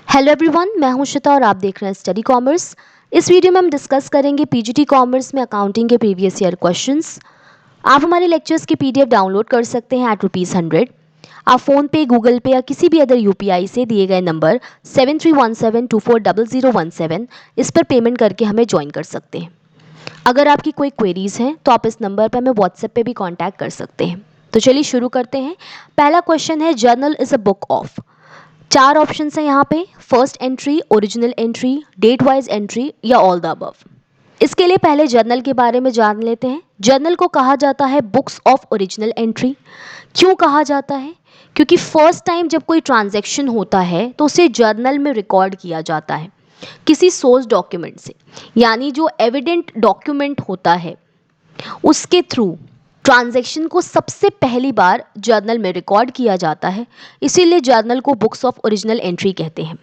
Hello everyone, मैं हूं श्वेता और आप देख रहे हैं स्टडी कॉमर्स। इस वीडियो में हम डिस्कस करेंगे पीजीटी कॉमर्स में अकाउंटिंग के प्रीवियस ईयर क्वेश्चंस। आप हमारे लेक्चर्स की पीडीएफ डाउनलोड कर सकते हैं एट ₹100। आप फ़ोन पे, गूगल पे या किसी भी अदर यूपीआई से दिए गए नंबर 7317240017 इस पर पेमेंट करके हमें ज्वाइन कर सकते हैं। अगर आपकी कोई क्वेरीज़ हैं तो आप इस नंबर पर हमें व्हाट्सएप पे भी कॉन्टैक्ट कर सकते हैं। तो चलिए शुरू करते हैं। पहला क्वेश्चन है, journal is a book of. चार ऑप्शंस हैं यहाँ पे, first entry, original entry, date wise entry या ऑल द अबव। इसके लिए पहले जर्नल के बारे में जान लेते हैं। जर्नल को कहा जाता है बुक्स ऑफ ओरिजिनल एंट्री। क्यों कहा जाता है? क्योंकि फर्स्ट टाइम जब कोई ट्रांजैक्शन होता है तो उसे जर्नल में रिकॉर्ड किया जाता है किसी सोर्स डॉक्यूमेंट से, यानी जो एविडेंट डॉक्यूमेंट होता है उसके थ्रू ट्रांजैक्शन को सबसे पहली बार जर्नल में रिकॉर्ड किया जाता है। इसीलिए जर्नल को बुक्स ऑफ ओरिजिनल एंट्री कहते हैं।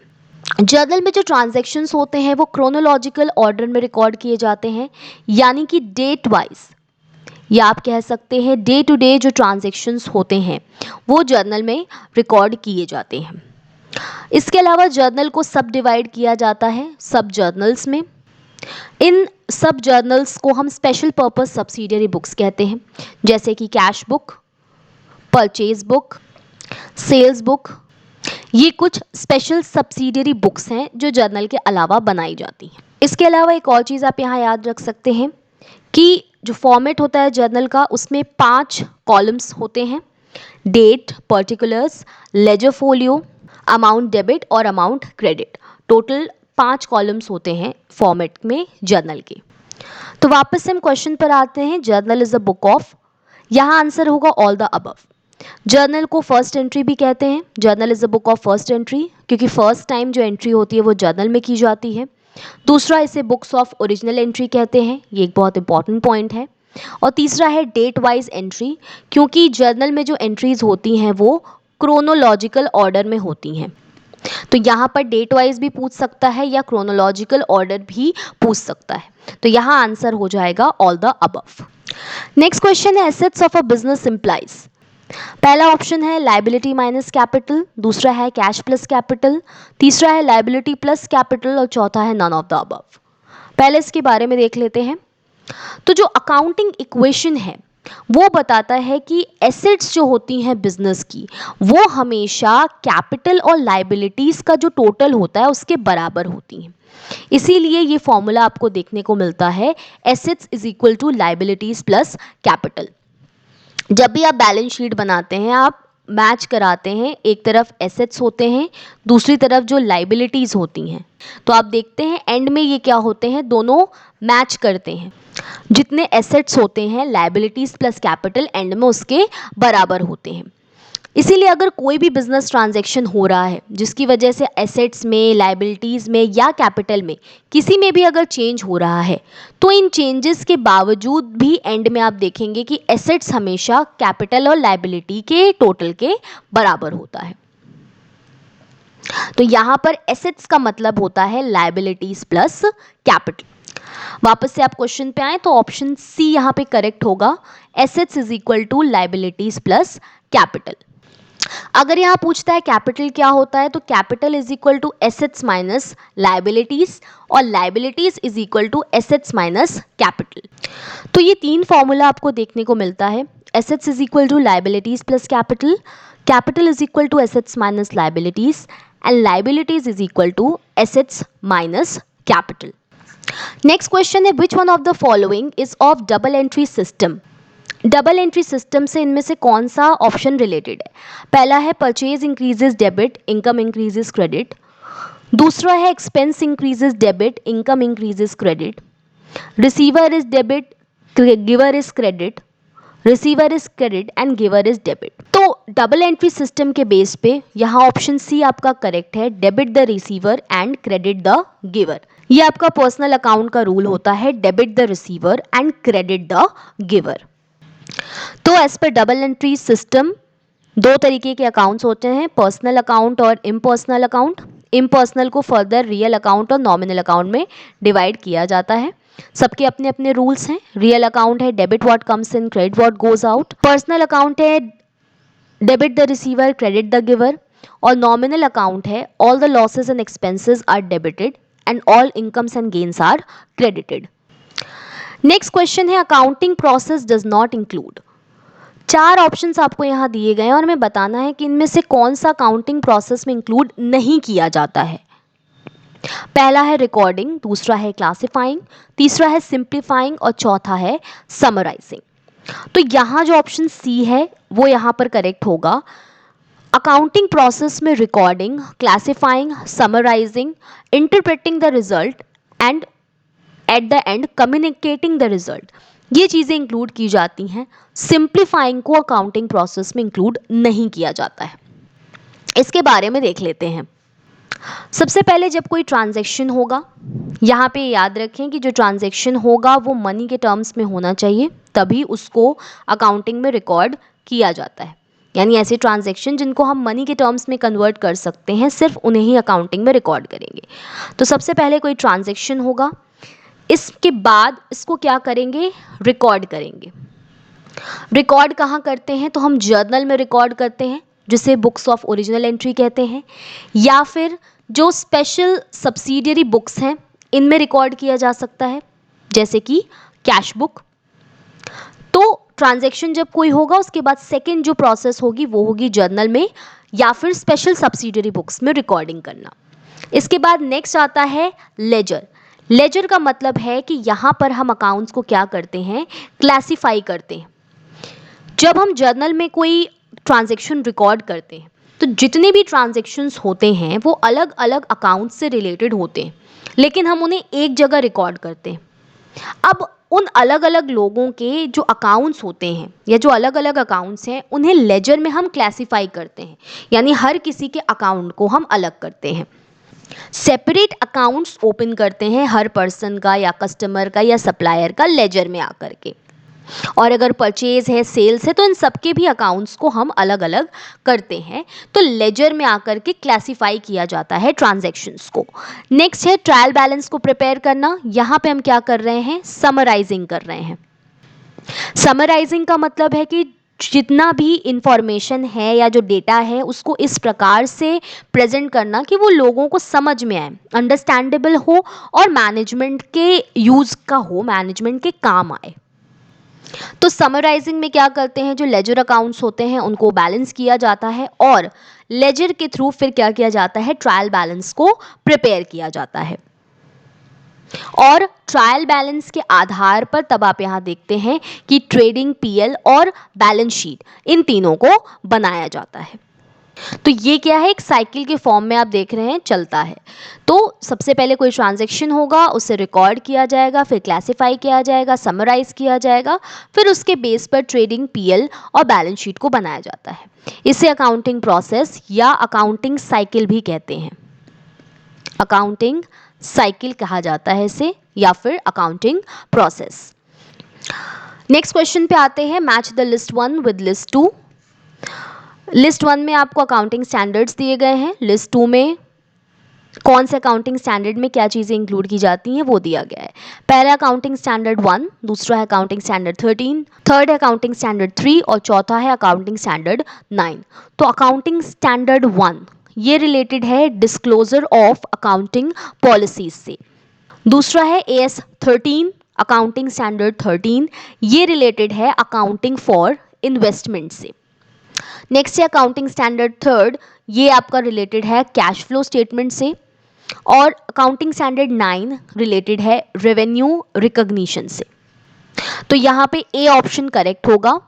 जर्नल में जो ट्रांजैक्शंस होते हैं वो क्रोनोलॉजिकल ऑर्डर में रिकॉर्ड किए जाते हैं, यानी कि डेट वाइज, या आप कह सकते हैं डे टू डे जो ट्रांजैक्शंस होते हैं वो जर्नल में रिकॉर्ड किए जाते हैं। इसके अलावा जर्नल को सब डिवाइड किया जाता है सब जर्नल्स में। इन सब जर्नल्स को हम स्पेशल पर्पस सब्सिडियरी बुक्स कहते हैं, जैसे कि cash book, purchase book, sales book. ये कुछ स्पेशल सब्सिडियरी बुक्स हैं जो जर्नल के अलावा बनाई जाती हैं। इसके अलावा एक और चीज़ आप यहाँ याद रख सकते हैं कि जो फॉर्मेट होता है जर्नल का उसमें 5 कॉलम्स होते हैं, date, particulars, ledger folio, amount debit और अमाउंट क्रेडिट। टोटल 5 कॉलम्स होते हैं फॉर्मेट में जर्नल के। तो वापस से हम क्वेश्चन पर आते हैं, journal is a book of. यहाँ आंसर होगा ऑल द अबव। जर्नल को फर्स्ट एंट्री भी कहते हैं। Journal is a book of first entry क्योंकि फर्स्ट टाइम जो एंट्री होती है वो जर्नल में की जाती है। दूसरा, इसे बुक्स ऑफ ओरिजिनल एंट्री कहते हैं, ये एक बहुत इंपॉर्टेंट पॉइंट है। और तीसरा है डेट वाइज एंट्री, क्योंकि जर्नल में जो एंट्रीज होती हैं वो क्रोनोलॉजिकल ऑर्डर में होती हैं। तो यहाँ पर डेट वाइज भी पूछ सकता है या क्रोनोलॉजिकल ऑर्डर भी पूछ सकता है। तो यहाँ आंसर हो जाएगा all the above. Next question है, assets of a business implies. पहला ऑप्शन है लायबिलिटी माइनस कैपिटल, दूसरा है कैश प्लस कैपिटल, तीसरा है लायबिलिटी प्लस कैपिटल और चौथा है नन ऑफ द अबव। पहले इसके बारे में देख लेते हैं। तो जो अकाउंटिंग इक्वेशन है वो बताता है कि एसेट्स जो होती हैं बिजनेस की वो हमेशा कैपिटल और लायबिलिटीज़ का जो टोटल होता है उसके बराबर होती हैं। इसीलिए ये फॉर्मूला आपको देखने को मिलता है, assets is equal to liabilities plus capital. जब भी आप बैलेंस शीट बनाते हैं आप मैच कराते हैं, एक तरफ एसेट्स होते हैं, दूसरी तरफ जो लाइबिलिटीज़ होती हैं, तो आप देखते हैं एंड में ये क्या होते हैं, दोनों मैच करते हैं। जितने एसेट्स होते हैं लाइबिलिटीज़ प्लस कैपिटल एंड में उसके बराबर होते हैं। इसीलिए अगर कोई भी बिजनेस ट्रांजैक्शन हो रहा है जिसकी वजह से एसेट्स में, लाइबिलिटीज़ में या कैपिटल में किसी में भी अगर चेंज हो रहा है तो इन चेंजेस के बावजूद भी एंड में आप देखेंगे कि एसेट्स हमेशा कैपिटल और लाइबिलिटी के टोटल के बराबर होता है। तो यहाँ पर एसेट्स का मतलब होता है लाइबिलिटीज़ प्लस कैपिटल। वापस से आप क्वेश्चन पे आए तो ऑप्शन सी यहाँ पे करेक्ट होगा, assets is equal to liabilities plus capital. अगर यहाँ पूछता है कैपिटल क्या होता है तो capital is equal to assets minus liabilities और liabilities is equal to assets minus capital. तो ये 3 फॉर्मूला आपको देखने को मिलता है, assets is equal to liabilities plus capital, capital is equal to assets minus liabilities and liabilities is equal to assets minus capital. Next question है, which one of the following is of double entry system. Double entry system से इनमें से कौन सा option related है? पहला है purchase increases debit, income increases credit. दूसरा है expense increases debit, income increases credit. Receiver is debit, giver is credit. Receiver is credit and giver is debit. तो डबल एंट्री सिस्टम के बेस पे यहाँ option C आपका correct है, debit the receiver and credit the giver. ये आपका personal account का rule होता है, debit the receiver and credit the giver. तो as per double entry system 2 तरीके के अकाउंट्स होते हैं, पर्सनल अकाउंट और इम्पर्सनल अकाउंट। इम्पर्सनल को फर्दर रियल अकाउंट और नॉमिनल अकाउंट में डिवाइड किया जाता है। सबके अपने अपने रूल्स हैं। रियल अकाउंट है debit what comes in, credit what goes out. Personal account है debit the receiver, credit the giver. और नॉमिनल अकाउंट है all the losses and expenses are debited and all incomes and gains are credited. Next question है accounting process does not include. 4 options आपको यहाँ दिए गए हैं और हमें बताना है कि इनमें से कौन सा अकाउंटिंग प्रोसेस में इंक्लूड नहीं किया जाता है। पहला है रिकॉर्डिंग, दूसरा है क्लासिफाइंग, तीसरा है सिंप्लीफाइंग और चौथा है समराइजिंग। तो यहाँ जो ऑप्शन सी है वो यहाँ पर करेक्ट होगा। अकाउंटिंग प्रोसेस में recording, classifying, summarising, interpreting the result and at the end communicating the result, ये चीज़ें इंक्लूड की जाती हैं। सिंप्लीफाइंग को अकाउंटिंग प्रोसेस में इंक्लूड नहीं किया जाता है। इसके बारे में देख लेते हैं। सबसे पहले जब कोई ट्रांजैक्शन होगा, यहाँ पे याद रखें कि जो ट्रांजैक्शन होगा वो मनी के टर्म्स में होना चाहिए, तभी उसको अकाउंटिंग में रिकॉर्ड किया जाता है। यानी ऐसे ट्रांजैक्शन जिनको हम मनी के टर्म्स में कन्वर्ट कर सकते हैं, सिर्फ उन्हें ही अकाउंटिंग में रिकॉर्ड करेंगे। तो सबसे पहले कोई ट्रांजैक्शन होगा, इसके बाद इसको क्या करेंगे, रिकॉर्ड करेंगे। रिकॉर्ड कहाँ करते हैं, तो हम जर्नल में रिकॉर्ड करते हैं जिसे बुक्स ऑफ ओरिजिनल एंट्री कहते हैं, या फिर जो स्पेशल सब्सिडियरी बुक्स हैं इनमें रिकॉर्ड किया जा सकता है, जैसे कि कैश बुक। तो ट्रांजैक्शन जब कोई होगा उसके बाद सेकंड जो प्रोसेस होगी वो होगी जर्नल में या फिर स्पेशल सब्सिडियरी बुक्स में रिकॉर्डिंग करना। इसके बाद नेक्स्ट आता है लेजर। लेजर का मतलब है कि यहाँ पर हम अकाउंट्स को क्या करते हैं, क्लासीफाई करते हैं। जब हम जर्नल में कोई ट्रांजैक्शन रिकॉर्ड करते हैं तो जितने भी ट्रांजैक्शंस होते हैं वो अलग अलग अकाउंट से रिलेटेड होते हैं, लेकिन हम उन्हें एक जगह रिकॉर्ड करते हैं। अब उन अलग अलग लोगों के जो अकाउंट्स होते हैं या जो अलग अलग अकाउंट्स हैं उन्हें लेजर में हम क्लासीफाई करते हैं, यानी हर किसी के अकाउंट को हम अलग करते हैं। सेपरेट अकाउंट्स ओपन करते हैं हर पर्सन का या कस्टमर का या सप्लायर का लेजर में आकर के। और अगर परचेज है, सेल्स है, तो इन सबके भी अकाउंट्स को हम अलग अलग करते हैं। तो लेजर में आकर के क्लासिफाई किया जाता है ट्रांजैक्शंस को। नेक्स्ट है ट्रायल बैलेंस को प्रिपेयर करना। यहाँ पे हम क्या कर रहे हैं, समराइजिंग कर रहे हैं। समराइजिंग का मतलब है कि जितना भी इंफॉर्मेशन है या जो डेटा है उसको इस प्रकार से प्रेजेंट करना कि वो लोगों को समझ में आए, अंडरस्टैंडेबल हो और मैनेजमेंट के यूज़ का हो, मैनेजमेंट के काम आए। तो समराइजिंग में क्या करते हैं, जो लेजर अकाउंट्स होते हैं उनको बैलेंस किया जाता है और लेजर के थ्रू फिर क्या किया जाता है, ट्रायल बैलेंस को प्रिपेयर किया जाता है। और ट्रायल बैलेंस के आधार पर तब आप यहाँ देखते हैं कि ट्रेडिंग पीएल और बैलेंस शीट इन तीनों को बनाया जाता है। तो ये क्या है, एक साइकिल के फॉर्म में आप देख रहे हैं चलता है। तो सबसे पहले कोई ट्रांजैक्शन होगा, उसे रिकॉर्ड किया जाएगा, फिर क्लासिफाई किया जाएगा, समराइज किया जाएगा, फिर उसके बेस पर ट्रेडिंग पीएल और बैलेंस शीट को बनाया जाता है। इसे अकाउंटिंग प्रोसेस या अकाउंटिंग साइकिल भी कहते हैं। अकाउंटिंग साइकिल कहा जाता है इसे, या फिर अकाउंटिंग प्रोसेस। नेक्स्ट क्वेश्चन पे आते हैं, match the list 1 with list 2। List 1 में आपको अकाउंटिंग स्टैंडर्ड्स दिए गए हैं, लिस्ट 2 में कौन से अकाउंटिंग स्टैंडर्ड में क्या चीज़ें इंक्लूड की जाती हैं वो दिया गया है। पहला अकाउंटिंग स्टैंडर्ड 1, दूसरा है अकाउंटिंग स्टैंडर्ड 13, थर्ड है अकाउंटिंग स्टैंडर्ड 3 और चौथा है अकाउंटिंग स्टैंडर्ड 9। तो अकाउंटिंग स्टैंडर्ड 1 ये रिलेटेड है डिस्क्लोजर ऑफ अकाउंटिंग पॉलिसीज से। दूसरा है AS 13, अकाउंटिंग स्टैंडर्ड 13, ये रिलेटेड है अकाउंटिंग फॉर इन्वेस्टमेंट से। नेक्स्ट है अकाउंटिंग स्टैंडर्ड 3, ये आपका रिलेटेड है कैश फ्लो स्टेटमेंट से। और अकाउंटिंग स्टैंडर्ड 9 रिलेटेड है रेवेन्यू रिकॉग्निशन से। तो यहाँ पे ए ऑप्शन करेक्ट होगा।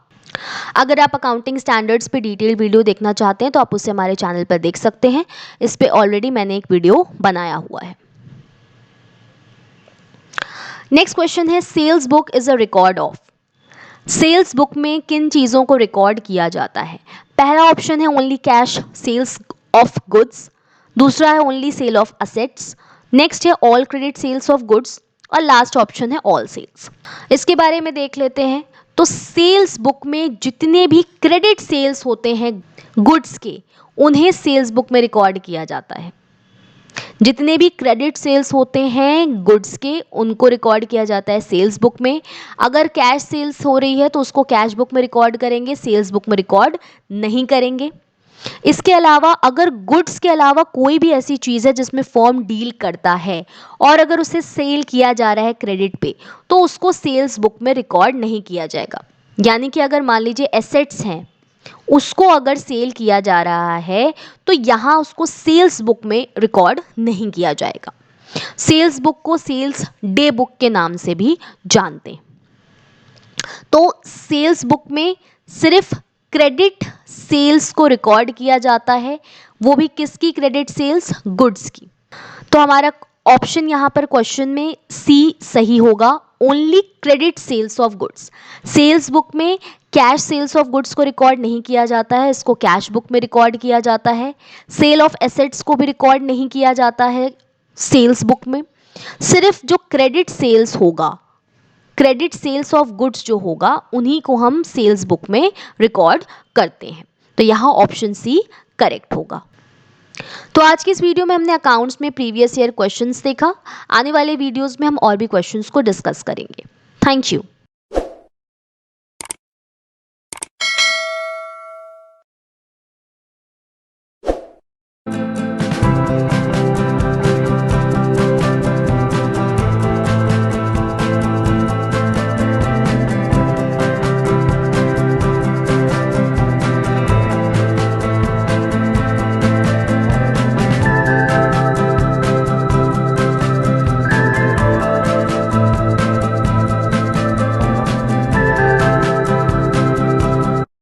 अगर आप अकाउंटिंग स्टैंडर्ड्स पे डिटेल वीडियो देखना चाहते हैं तो आप उसे हमारे चैनल पर देख सकते हैं, इस पे ऑलरेडी मैंने एक वीडियो बनाया हुआ है। नेक्स्ट क्वेश्चन है, sales book is a record of. Sales book में किन चीज़ों को रिकॉर्ड किया जाता है। पहला ऑप्शन है only cash sales of goods, दूसरा है only sale of assets, next है all credit sales of goods और लास्ट ऑप्शन है ऑल सेल्स। इसके बारे में देख लेते हैं। तो सेल्स बुक में जितने भी क्रेडिट सेल्स होते हैं गुड्स के, उन्हें सेल्स बुक में रिकॉर्ड किया जाता है। जितने भी क्रेडिट सेल्स होते हैं गुड्स के, उनको रिकॉर्ड किया जाता है सेल्स बुक में। अगर कैश सेल्स हो रही है तो उसको कैश बुक में रिकॉर्ड करेंगे, सेल्स बुक में रिकॉर्ड नहीं करेंगे। इसके अलावा अगर गुड्स के अलावा कोई भी ऐसी चीज़ है जिसमें फर्म डील करता है और अगर उसे सेल किया जा रहा है क्रेडिट पे, तो उसको सेल्स बुक में रिकॉर्ड नहीं किया जाएगा। यानी कि अगर मान लीजिए एसेट्स हैं, उसको अगर सेल किया जा रहा है तो यहाँ उसको सेल्स बुक में रिकॉर्ड नहीं किया जाएगा। सेल्स बुक को सेल्स डे बुक के नाम से भी जानते हैं। तो सेल्स बुक में सिर्फ क्रेडिट सेल्स को रिकॉर्ड किया जाता है, वो भी किसकी क्रेडिट सेल्स? गुड्स की। तो हमारा ऑप्शन यहाँ पर क्वेश्चन में सी सही होगा, only credit sales of goods. Sales book में कैश सेल्स ऑफ गुड्स को रिकॉर्ड नहीं किया जाता है, इसको कैश बुक में रिकॉर्ड किया जाता है। सेल ऑफ एसेट्स को भी रिकॉर्ड नहीं किया जाता है सेल्स बुक में। सिर्फ जो क्रेडिट सेल्स होगा, क्रेडिट सेल्स ऑफ गुड्स जो होगा, उन्हीं को हम सेल्स बुक में रिकॉर्ड करते हैं। तो यहाँ ऑप्शन सी करेक्ट होगा। तो आज की इस वीडियो में हमने अकाउंट्स में प्रीवियस ईयर क्वेश्चंस देखा। आने वाले वीडियोस में हम और भी क्वेश्चंस को डिस्कस करेंगे। Thank you.